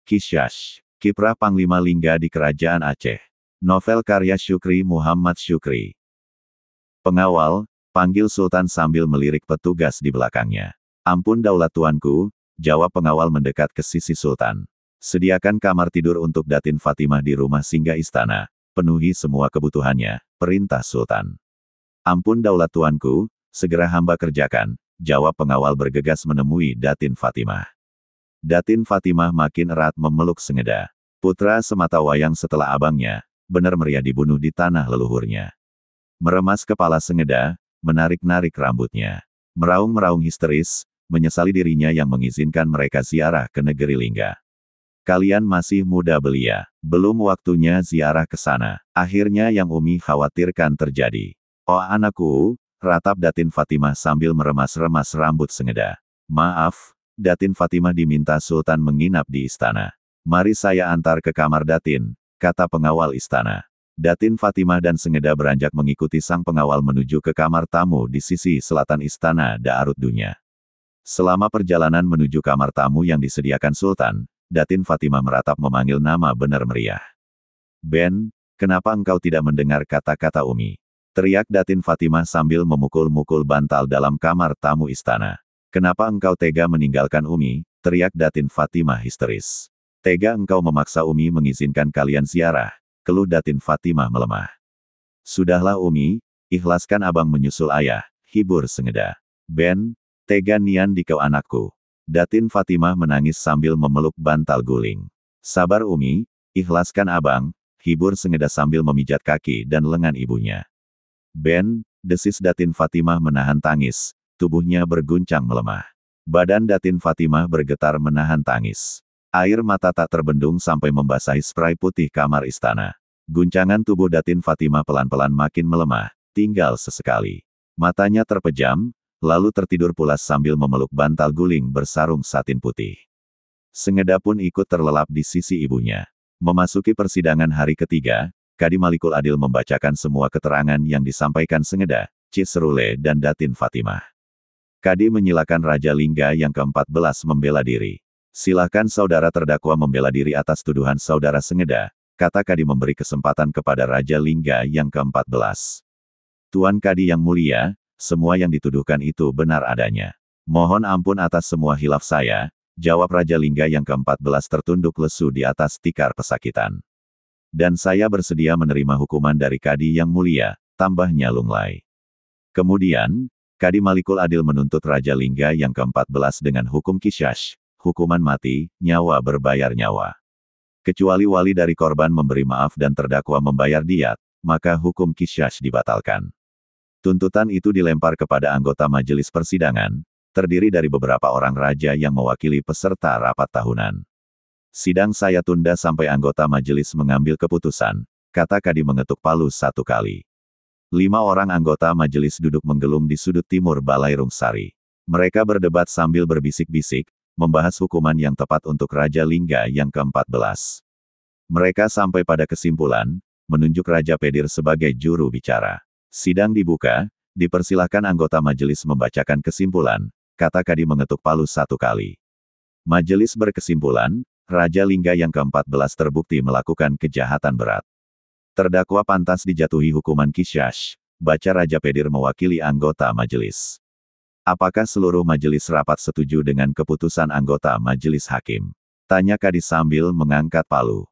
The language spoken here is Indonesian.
Kishash, Kiprah Panglima Lingga di Kerajaan Aceh. Novel karya Syukri Muhammad Syukri. Pengawal, panggil Sultan sambil melirik petugas di belakangnya. Ampun daulat tuanku, jawab pengawal mendekat ke sisi Sultan. Sediakan kamar tidur untuk Datin Fatimah di rumah singgah istana. Penuhi semua kebutuhannya, perintah Sultan. Ampun daulat tuanku, segera hamba kerjakan, jawab pengawal bergegas menemui Datin Fatimah. Datin Fatimah makin erat memeluk Sengeda. Putra sematawayang setelah abangnya, benar meriah dibunuh di tanah leluhurnya. Meremas kepala Sengeda, menarik-narik rambutnya. Meraung-meraung histeris, menyesali dirinya yang mengizinkan mereka ziarah ke negeri Lingga. Kalian masih muda belia, belum waktunya ziarah ke sana. Akhirnya yang Umi khawatirkan terjadi. Oh anakku, ratap Datin Fatimah sambil meremas-remas rambut Sengeda. Maaf, Datin Fatimah diminta Sultan menginap di istana. Mari saya antar ke kamar Datin, kata pengawal istana. Datin Fatimah dan Sengeda beranjak mengikuti sang pengawal menuju ke kamar tamu di sisi selatan istana Daarut Dunya. Selama perjalanan menuju kamar tamu yang disediakan Sultan, Datin Fatimah meratap memanggil nama benar meriah. Ben, kenapa engkau tidak mendengar kata-kata Umi? Teriak Datin Fatimah sambil memukul-mukul bantal dalam kamar tamu istana. Kenapa engkau tega meninggalkan Umi? Teriak Datin Fatimah histeris. Tega engkau memaksa Umi mengizinkan kalian ziarah, keluh Datin Fatimah melemah. Sudahlah Umi, ikhlaskan abang menyusul ayah, hibur Sengeda. Ben, tega nian dikau anakku. Datin Fatimah menangis sambil memeluk bantal guling. Sabar Umi, ikhlaskan abang, hibur Sengeda sambil memijat kaki dan lengan ibunya. Ben, desis Datin Fatimah menahan tangis, tubuhnya berguncang melemah. Badan Datin Fatimah bergetar menahan tangis. Air mata tak terbendung sampai membasahi spray putih kamar istana. Guncangan tubuh Datin Fatimah pelan-pelan makin melemah, tinggal sesekali. Matanya terpejam, lalu tertidur pulas sambil memeluk bantal guling bersarung satin putih. Sengeda pun ikut terlelap di sisi ibunya. Memasuki persidangan hari ketiga, Kadi Malikul Adil membacakan semua keterangan yang disampaikan Sengeda, Cisrule dan Datin Fatimah. Kadi menyilakan Raja Lingga yang ke-14 membela diri. Silakan saudara terdakwa membela diri atas tuduhan saudara Sengeda, kata Kadi memberi kesempatan kepada Raja Lingga yang ke-14. Tuan Kadi yang mulia, semua yang dituduhkan itu benar adanya. Mohon ampun atas semua hilaf saya, jawab Raja Lingga yang ke-14 tertunduk lesu di atas tikar pesakitan. Dan saya bersedia menerima hukuman dari Kadi yang mulia, tambahnya Lunglai. Kemudian, Kadi Malikul Adil menuntut Raja Lingga yang ke-14 dengan hukum Kishash, hukuman mati, nyawa berbayar nyawa. Kecuali wali dari korban memberi maaf dan terdakwa membayar diat, maka hukum Kishash dibatalkan. Tuntutan itu dilempar kepada anggota majelis persidangan, terdiri dari beberapa orang raja yang mewakili peserta rapat tahunan. Sidang saya tunda sampai anggota majelis mengambil keputusan, kata Kadi mengetuk palu 1 kali. 5 orang anggota majelis duduk menggelung di sudut timur Balai Rungsari. Mereka berdebat sambil berbisik-bisik, membahas hukuman yang tepat untuk Raja Lingga yang ke-14. Mereka sampai pada kesimpulan, menunjuk Raja Pedir sebagai juru bicara. Sidang dibuka, dipersilahkan anggota majelis membacakan kesimpulan, kata Kadi mengetuk palu 1 kali. Majelis berkesimpulan, Raja Lingga yang ke-14 terbukti melakukan kejahatan berat. Terdakwa pantas dijatuhi hukuman Kishash, baca Raja Pedir mewakili anggota majelis. Apakah seluruh majelis rapat setuju dengan keputusan anggota majelis hakim? Tanya Kadi sambil mengangkat palu.